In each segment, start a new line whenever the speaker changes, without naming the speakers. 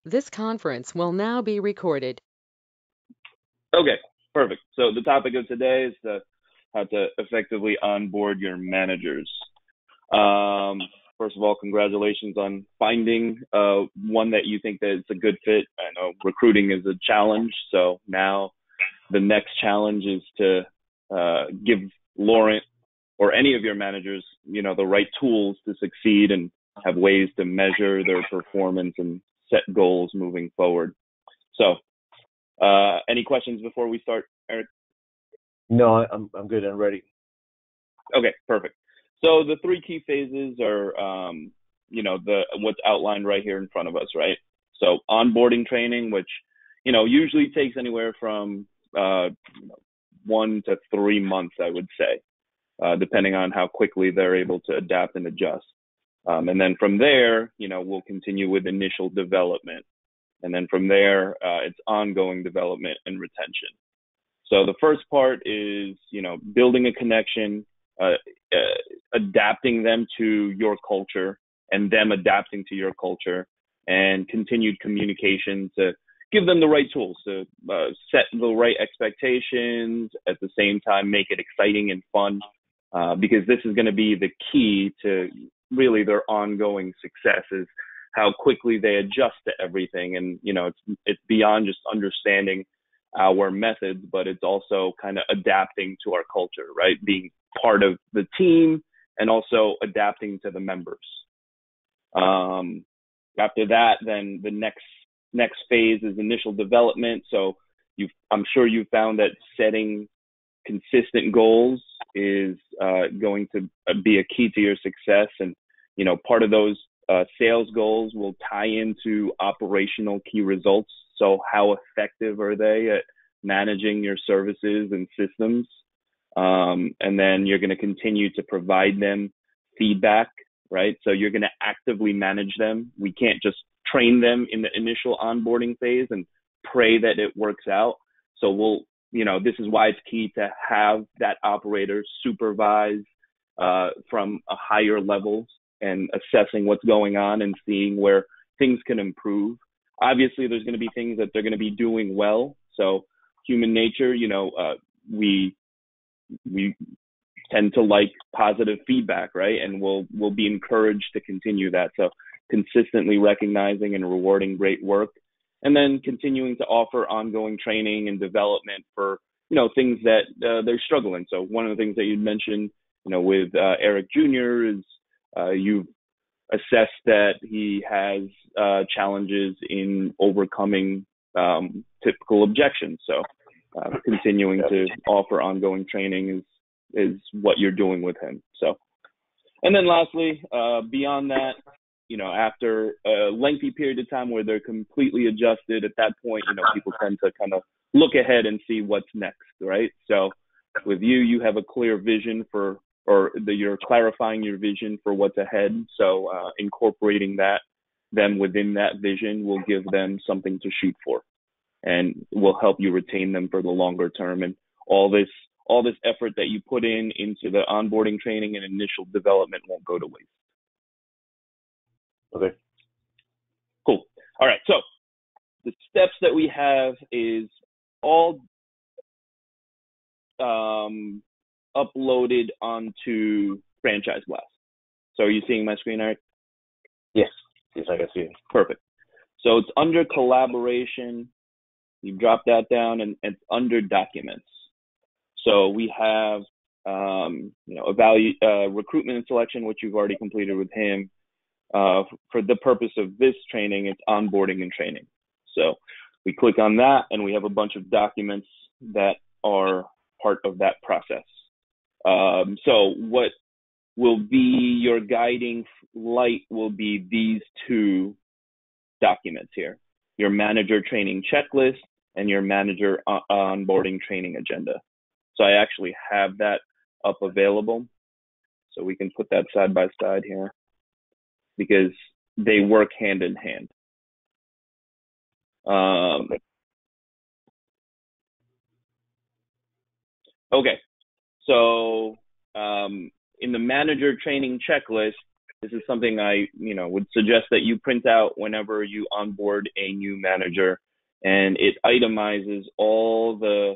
This conference will now be recorded.
Okay, perfect. So the topic of today is how to effectively onboard your managers. Um, First of all, congratulations on finding one that you think that it's a good fit. I know recruiting is a challenge, so now the next challenge is to give Laurent or any of your managers, the right tools to succeed and have ways to measure their performance and set goals moving forward. So, any questions before we start, Eric?
No, I'm good and ready.
Okay, perfect. So the three key phases are, the what's outlined right here in front of us, right? So onboarding training, which, usually takes anywhere from 1 to 3 months, I would say, depending on how quickly they're able to adapt and adjust. And then from there, we'll continue with initial development. And then from there, it's ongoing development and retention. So the first part is, building a connection, adapting them to your culture and them adapting to your culture, and continued communication to give them the right tools to set the right expectations, at the same time make it exciting and fun, because this is going to be the key to really their ongoing success, is how quickly they adjust to everything. And, it's beyond just understanding our methods, but it's also kind of adapting to our culture, right? Being part of the team and also adapting to the members. After that, then the next phase is initial development. So I'm sure you found that setting consistent goals is going to be a key to your success. And, part of those sales goals will tie into operational key results. So how effective are they at managing your services and systems? And then you're going to continue to provide them feedback, right? So you're going to actively manage them. We can't just train them in the initial onboarding phase and pray that it works out. So this is why it's key to have that operator supervise from a higher level and assessing what's going on and seeing where things can improve. Obviously, there's going to be things that they're going to be doing well. So human nature, we tend to like positive feedback, right? And we'll be encouraged to continue that. So consistently recognizing and rewarding great work, and then continuing to offer ongoing training and development for, things that they're struggling. So one of the things that you'd mentioned, with Eric Jr. is you've assessed that he has challenges in overcoming typical objections. So continuing to offer ongoing training is what you're doing with him. So, and then lastly, beyond that, after a lengthy period of time where they're completely adjusted, at that point, people tend to kind of look ahead and see what's next, right? So with you have a clear vision you're clarifying your vision for what's ahead. So incorporating them within that vision will give them something to shoot for, and will help you retain them for the longer term. And all this effort that you put into the onboarding training and initial development won't go to waste.
Okay.
Cool. All right. So the steps that we have is all uploaded onto FranchiseBlast. So are you seeing my screen, Eric?
Yes, I can see it.
Perfect. So it's under collaboration. You drop that down, and it's under documents. So we have, recruitment and selection, which you've already completed with him. For the purpose of this training, it's onboarding and training. So we click on that, and we have a bunch of documents that are part of that process. So what will be your guiding light will be these two documents here: your manager training checklist and your manager onboarding training agenda. So I actually have that up available. So we can put that side by side here, because they work hand in hand. Okay, so in the manager training checklist, this is something I, would suggest that you print out whenever you onboard a new manager, and it itemizes all the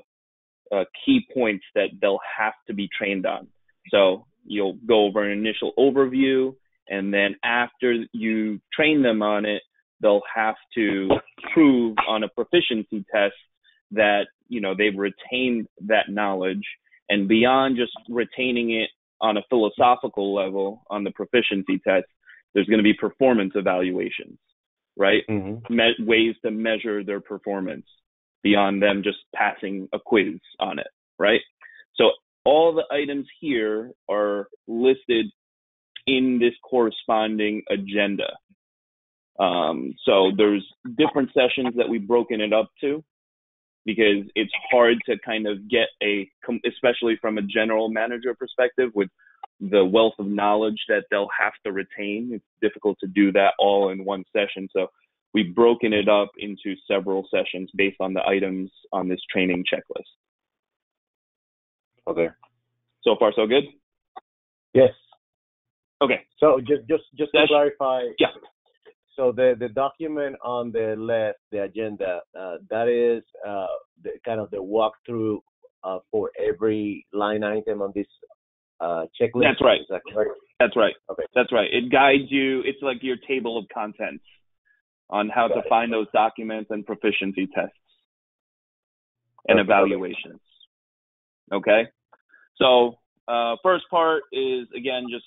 key points that they'll have to be trained on. So you'll go over an initial overview, and then after you train them on it, they'll have to prove on a proficiency test that, they've retained that knowledge. And beyond just retaining it on a philosophical level on the proficiency test, there's going to be performance evaluations, right?
Mm-hmm.
Ways to measure their performance beyond them just passing a quiz on it, right? So all the items here are listed in this corresponding agenda. So there's different sessions that we've broken it up to, because it's hard to kind of get especially from a general manager perspective, with the wealth of knowledge that they'll have to retain. It's difficult to do that all in one session. So we've broken it up into several sessions based on the items on this training checklist.
Okay.
So far, so good?
Yes.
Okay.
So just to clarify.
Yeah.
So the document on the left, the agenda, that is the kind of the walkthrough for every line item on this checklist.
That's right.
Is that correct?
That's right.
Okay.
That's right. It guides you. It's like your table of contents on how to find those documents and proficiency tests and evaluations. Okay. So first part is, again, just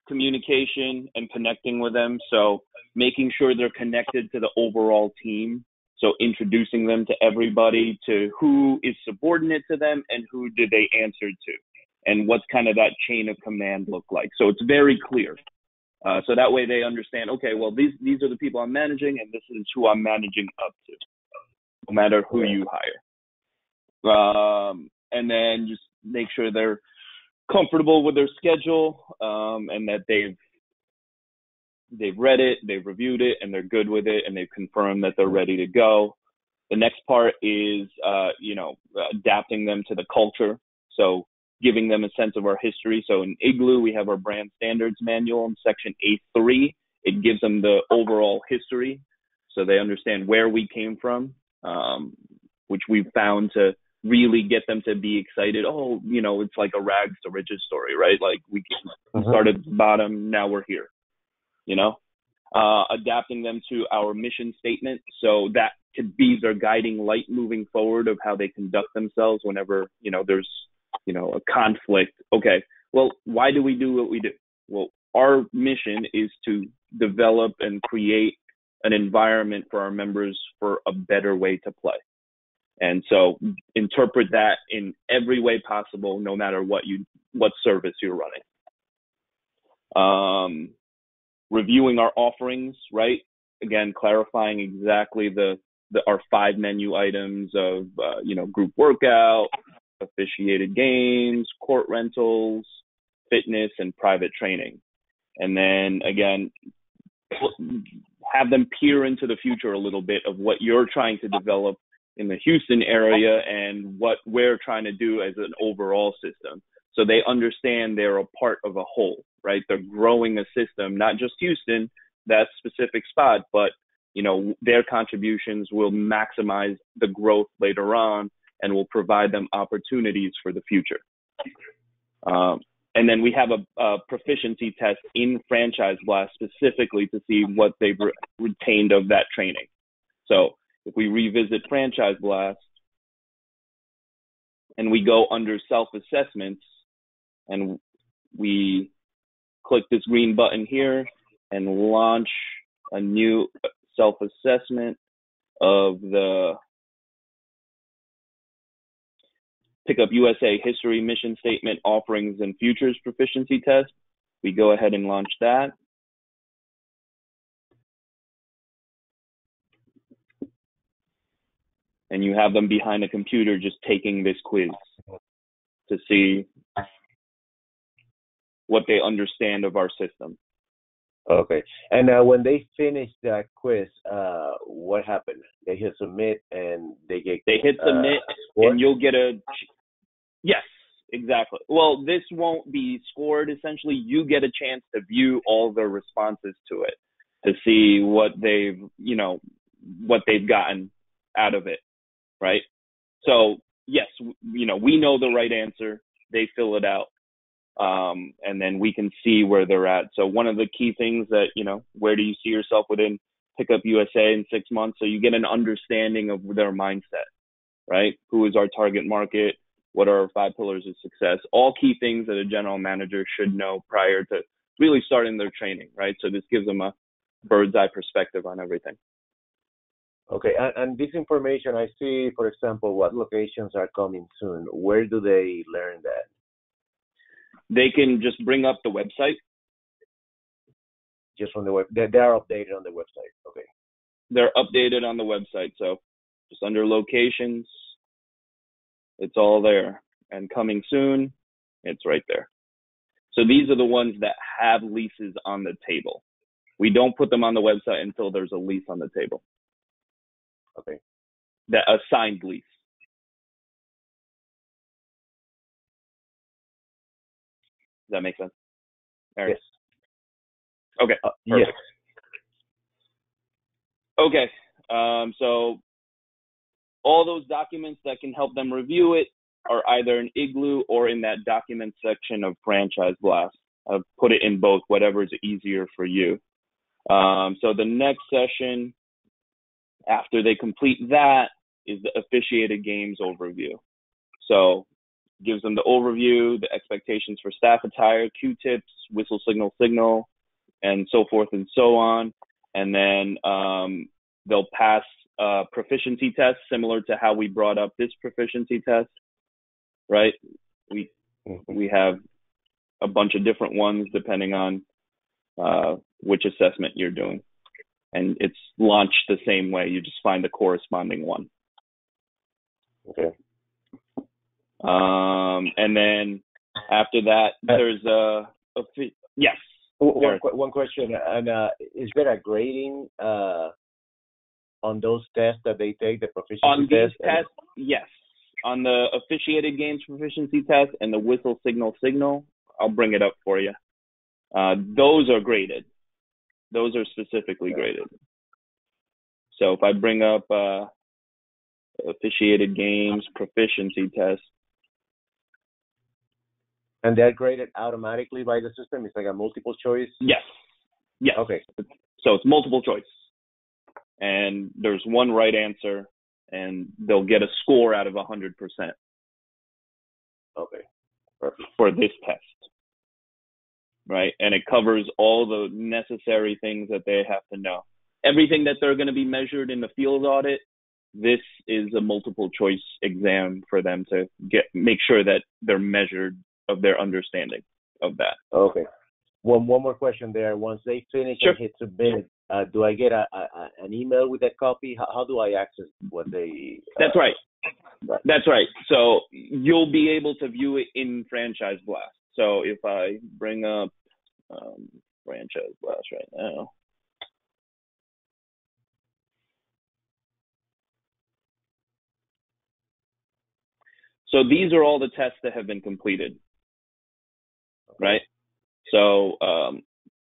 communication and connecting with them. So making sure they're connected to the overall team. So introducing them to everybody, to who is subordinate to them and who do they answer to, and what's kind of that chain of command look like. So it's very clear. So that way they understand, okay, well, these are the people I'm managing, and this is who I'm managing up to, no matter who you hire. And then just make sure they're comfortable with their schedule, and that they've read it, they've reviewed it, and they're good with it, and they've confirmed that they're ready to go. The next part is, adapting them to the culture. So giving them a sense of our history. So in Igloo, we have our brand standards manual in section A3. It gives them the overall history, so they understand where we came from, which we've found to really get them to be excited. Oh, it's like a rags to riches story, right? Like we started at the bottom, now we're here, adapting them to our mission statement. So that could be their guiding light moving forward of how they conduct themselves whenever, there's, a conflict. Okay, well, why do we do what we do? Well, our mission is to develop and create an environment for our members for a better way to play. And so interpret that in every way possible, no matter what service you're running. Reviewing our offerings, right? Again, clarifying exactly our 5 menu items of, group workout, officiated games, court rentals, fitness, and private training. And then again, have them peer into the future a little bit of what you're trying to develop in the Houston area and what we're trying to do as an overall system. So they understand they're a part of a whole, right? They're growing a system, not just Houston, that specific spot, but, their contributions will maximize the growth later on and will provide them opportunities for the future. And then we have a proficiency test in FranchiseBlast specifically to see what they've retained of that training. So if we revisit FranchiseBlast and we go under self-assessments and we click this green button here and launch a new self-assessment of the Pickup USA History Mission Statement Offerings and Futures Proficiency Test, we go ahead and launch that. And you have them behind a computer just taking this quiz to see what they understand of our system.
Okay. And when they finish that quiz, what happened? They hit submit and they hit
submit, and you'll get yes. exactly. Well, this won't be scored. Essentially, you get a chance to view all the responses to it to see what what they've gotten out of it, right? So yes, we know the right answer. They fill it out, and then we can see where they're at. So one of the key things that where do you see yourself within Pickup USA in 6 months? So you get an understanding of their mindset, right? Who is our target market? What are our 5 pillars of success? All key things that a general manager should know prior to really starting their training, right? So this gives them a bird's eye perspective on everything.
Okay, and this information, I see, for example, what locations are coming soon. Where do they learn that?
They can just bring up the website.
Just on the web, they are updated on the website. Okay.
They're updated on the website, so just under locations, it's all there. And coming soon, it's right there. So these are the ones that have leases on the table. We don't put them on the website until there's a lease on the table.
Okay.
That a signed lease. Does that make sense? Eric?
Yes.
Okay. Perfect.
Yes.
Okay. So all those documents that can help them review it are either in Igloo or in that document section of FranchiseBlast. I've put it in both, whatever is easier for you. So the next session, after they complete that, is the officiated games overview. So gives them the overview, the expectations for staff attire, Q-tips, whistle, signal, and so forth and so on. And then they'll pass proficiency tests similar to how we brought up this proficiency test, right? We have a bunch of different ones depending on which assessment you're doing. And it's launched the same way. You just find the corresponding one.
Okay.
And then after that, there's yes.
One question, and is there a grading on those tests that they take, the proficiency
on these
test?
tests? Yes. On the officiated games proficiency test and the whistle, signal, I'll bring it up for you. Those are graded. Those are specifically graded. So if I bring up officiated games proficiency test.
And they're graded automatically by the system? It's like a multiple choice?
Yes.
Okay.
So it's multiple choice. And there's one right answer, and they'll get a score out of 100%.
Okay. Perfect.
For this test. Right? And it covers all the necessary things that they have to know. Everything that they're going to be measured in the field audit, this is a multiple choice exam for them to make sure that they're measured of their understanding of that.
Okay. One more question there. Once they finish
Sure.
and hit submit, do I get an email with that copy? How do I access what they?
That's right. That's right. So you'll be able to view it in FranchiseBlast. So if I bring up FranchiseBlast right now. So these are all the tests that have been completed, right? So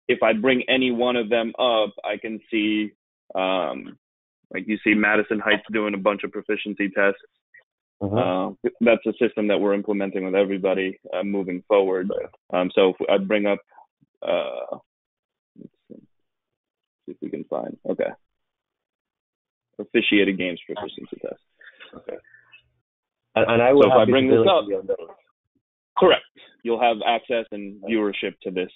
if I bring any one of them up, I can see, like you see Madison Heights doing a bunch of proficiency tests. That's a system that we're implementing with everybody moving forward. So if I bring up, let's see if we can find, okay. Officiated games proficiency test.
Okay. And I will
so if
have
I bring this up,
correct.
You'll have access and viewership to this.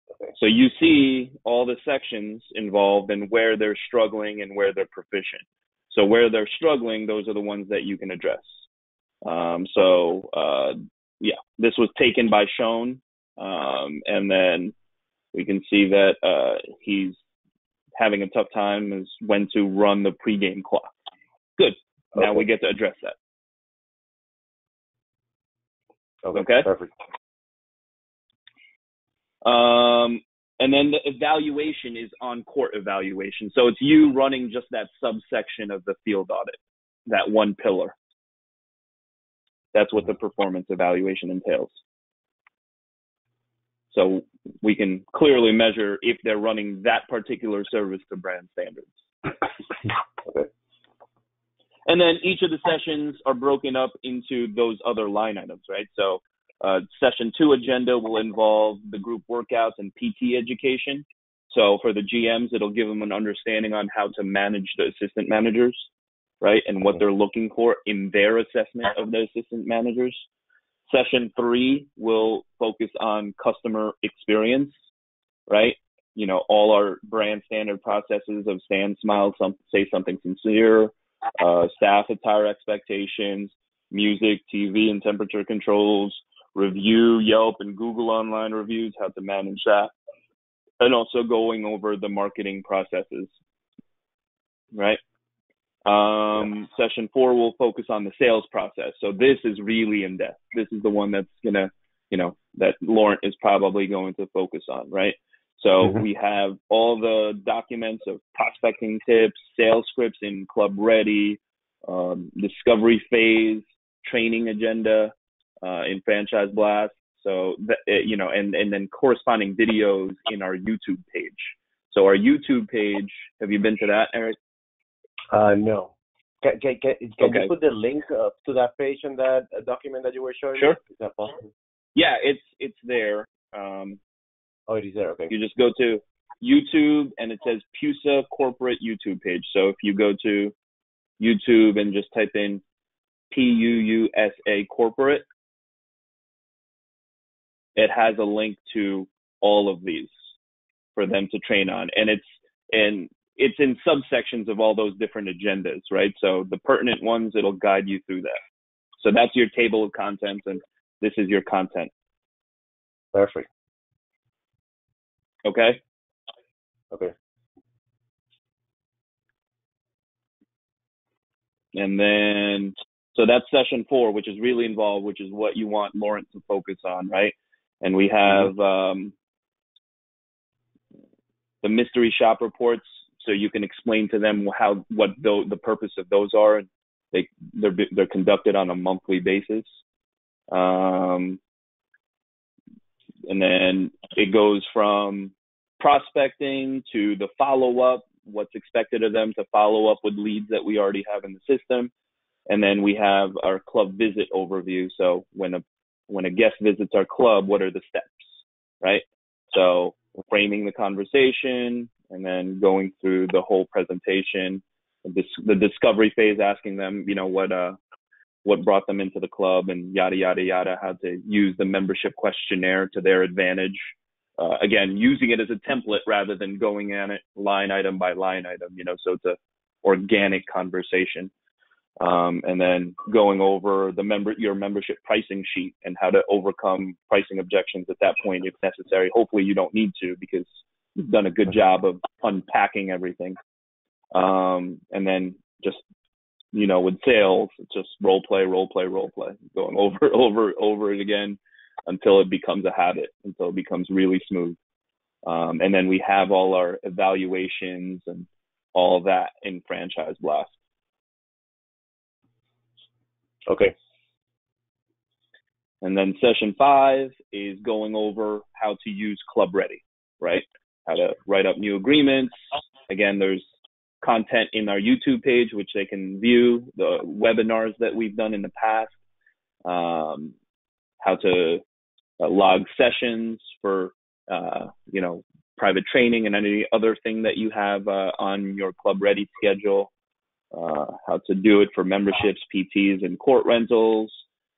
Okay.
So you see all the sections involved and where they're struggling and where they're proficient. So where they're struggling, those are the ones that you can address. This was taken by Sean, and then we can see that he's having a tough time is when to run the pregame clock. Good. Now we get to address that. Okay.
Perfect.
And then the evaluation is on-court evaluation. So it's you running just that subsection of the field audit, that one pillar. That's what the performance evaluation entails. So we can clearly measure if they're running that particular service to brand standards.
Okay.
And then each of the sessions are broken up into those other line items, right? So session 2 agenda will involve the group workouts and PT education. So for the GMs, it'll give them an understanding on how to manage the assistant managers, right? And what they're looking for in their assessment of the assistant managers. Session 3 will focus on customer experience, right? You know, all our brand standard processes of stand, smile, say something sincere, staff attire expectations, music, TV and temperature controls, review, Yelp and Google online reviews, how to manage that, and also going over the marketing processes, right? Session 4 will focus on the sales process. So this is really in depth. This is the one that's gonna, you know, that Laurent is probably going to focus on, right? So we have all the documents of prospecting tips, sales scripts in Club Ready, discovery phase, training agenda in FranchiseBlast. So that, you know, and then corresponding videos in our YouTube page. So our YouTube page, have you been to that, Eric?
No. Can you put the link to that page and that document that you were showing?
Sure.
Is that possible?
Yeah, it's there.
Oh, it is there. Okay.
You just go to YouTube and it says PUUSA Corporate YouTube page. So if you go to YouTube and just type in PUUSA Corporate, it has a link to all of these for them to train on. And it's in subsections of all those different agendas, right? So the pertinent ones, it'll guide you through that. So that's your table of contents, and this is your content.
Perfect.
Okay?
Okay.
And then, so that's session 4, which is really involved, which is what you want Laurent to focus on, right? And we have the mystery shop reports, so you can explain to them what the purpose of those are. They're conducted on a monthly basis. And then it goes from prospecting to the follow-up, what's expected of them to follow up with leads that we already have in the system. And then we have our club visit overview. So when a guest visits our club, what are the steps, right? So framing the conversation and then going through the whole presentation, the discovery phase, asking them, you know, what brought them into the club and yada, yada, yada, how to use the membership questionnaire to their advantage. Again, using it as a template rather than going at it line item by line item, you know, so it's a organic conversation. And then going over your membership pricing sheet and how to overcome pricing objections at that point if necessary. Hopefully you don't need to, because you've done a good job of unpacking everything. And then just, you know, with sales, it's just role play, going over it again until it becomes a habit, until it becomes really smooth. And then we have all our evaluations and all that in FranchiseBlast.
Okay.
And then session 5 is going over how to use Club Ready, right? How to write up new agreements. Again, there's content in our YouTube page, which they can view, the webinars that we've done in the past, how to log sessions for, you know, private training and any other thing that you have on your Club Ready schedule, how to do it for memberships, PTs, and court rentals,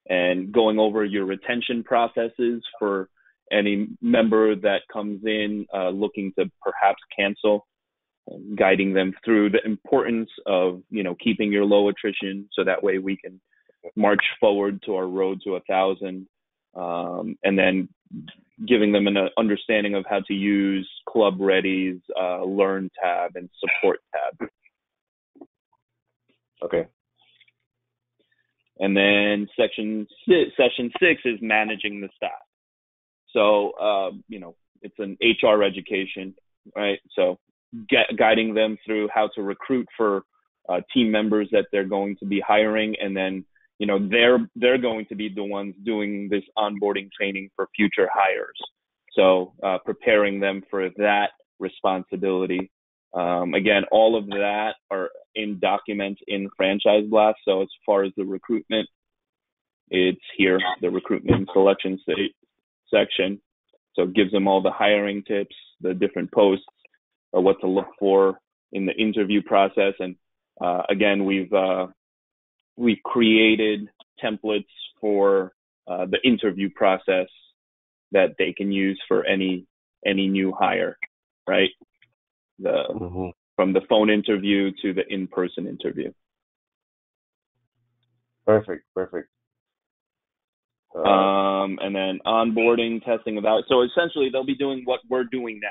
and going over your retention processes for any member that comes in looking to perhaps cancel, guiding them through the importance of, you know, keeping your low attrition so that way we can march forward to our road to 1,000, and then giving them an understanding of how to use Club Ready's Learn tab and Support tab.
Okay.
And then session 6 is managing the staff. So, you know, it's an HR education, right? So guiding them through how to recruit for team members that they're going to be hiring, and then they're going to be the ones doing this onboarding training for future hires. So preparing them for that responsibility. Again, all of that are in documents in FranchiseBlast. So as far as the recruitment, it's here, the recruitment and selection section. So it gives them all the hiring tips, the different posts, or what to look for in the interview process. And again, we've created templates for the interview process that they can use for any new hire, right? From the phone interview to the in-person interview.
Perfect.
And then onboarding, testing about. So essentially, they'll be doing what we're doing now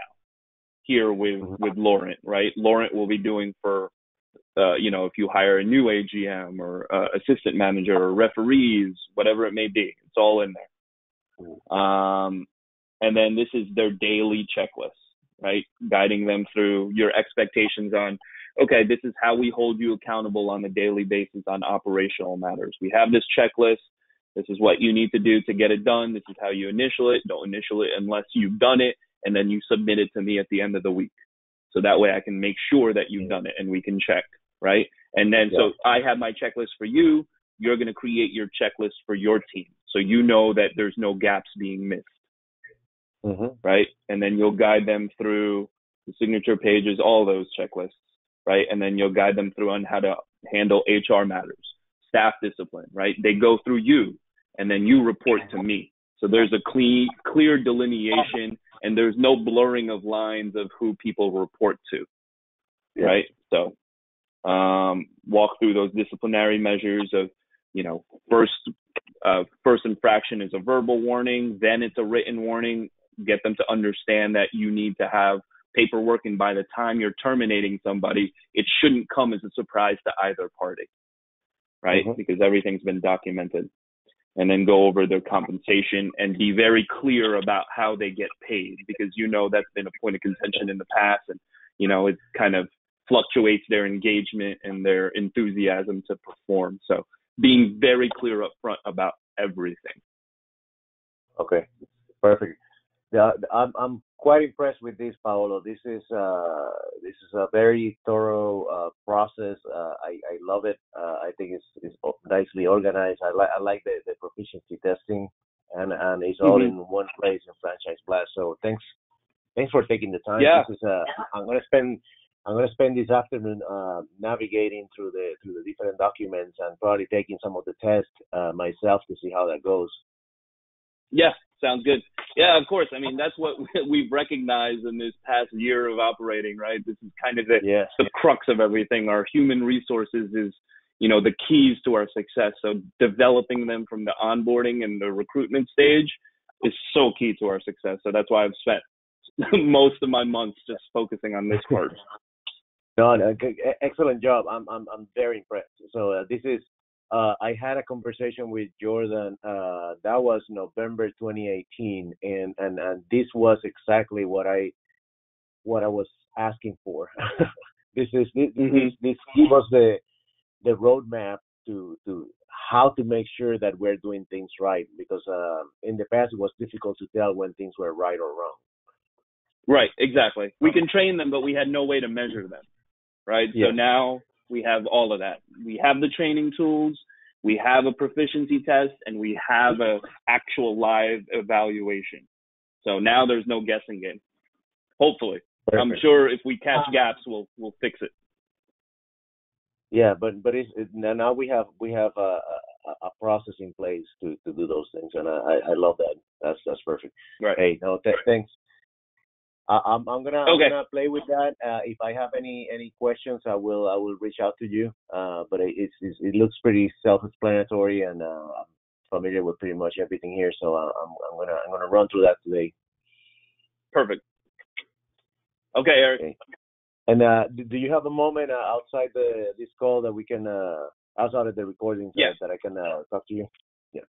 here with Laurent, right? Laurent will be doing for, if you hire a new AGM or assistant manager or referees, whatever it may be, it's all in there. And then this is their daily checklist, right? Guiding them through your expectations on, okay, this is how we hold you accountable on a daily basis on operational matters. We have this checklist. This is what you need to do to get it done. This is how you initial it. Don't initial it unless you've done it, and then you submit it to me at the end of the week. So that way I can make sure that you've done it and we can check, right? And then so I have my checklist for you. You're going to create your checklist for your team. So you know that there's no gaps being missed, right? And then you'll guide them through the signature pages, all those checklists, right? And then you'll guide them through on how to handle HR matters, staff discipline, right? They go through you, and then you report to me. So there's a clear delineation, and there's no blurring of lines of who people report to, right? So walk through those disciplinary measures of, first infraction is a verbal warning, then it's a written warning. Get them to understand that you need to have paperwork, and by the time you're terminating somebody, it shouldn't come as a surprise to either party, right? Because everything's been documented. And then go over their compensation and be very clear about how they get paid, because that's been a point of contention in the past, and it kind of fluctuates their engagement and their enthusiasm to perform. So being very clear up front about everything.
Okay, perfect. Yeah, I'm quite impressed with this, Paolo. This is a very thorough process. I love it. I think it's nicely organized. I like the proficiency testing, and it's all in one place in FranchiseBlast. So thanks for taking the time.
Yeah.
This is I'm gonna spend this afternoon navigating through the different documents and probably taking some of the tests myself to see how that goes.
Yeah, sounds good. Yeah, of course. I mean, that's what we've recognized in this past year of operating, right? This is kind of the crux of everything. Our human resources is, the keys to our success. So developing them from the onboarding and the recruitment stage is so key to our success. So that's why I've spent most of my months just focusing on this part.
No, excellent job. I'm very impressed. So this is. I had a conversation with Jordan. That was November 2018, and this was exactly what I was asking for. This gives us the roadmap to how to make sure that we're doing things right, because in the past it was difficult to tell when things were right or wrong.
Right, exactly. We can train them, but we had no way to measure them, right? So now we have all of that. We have the training tools, we have a proficiency test, and we have a actual live evaluation. So now there's no guessing game. Hopefully. Perfect. I'm sure if we catch gaps, we'll fix it. Yeah,
but now we have a process in place to do those things, and I love that. That's perfect.
Right.
Hey, thanks. I'm gonna play with that. If I have any questions, I will reach out to you. But it looks pretty self-explanatory, and I'm familiar with pretty much everything here. So I'm gonna run through that today.
Perfect. Okay, Eric.
Okay. And do you have a moment outside this call that we can outside of the recording that I can talk to you? Yeah.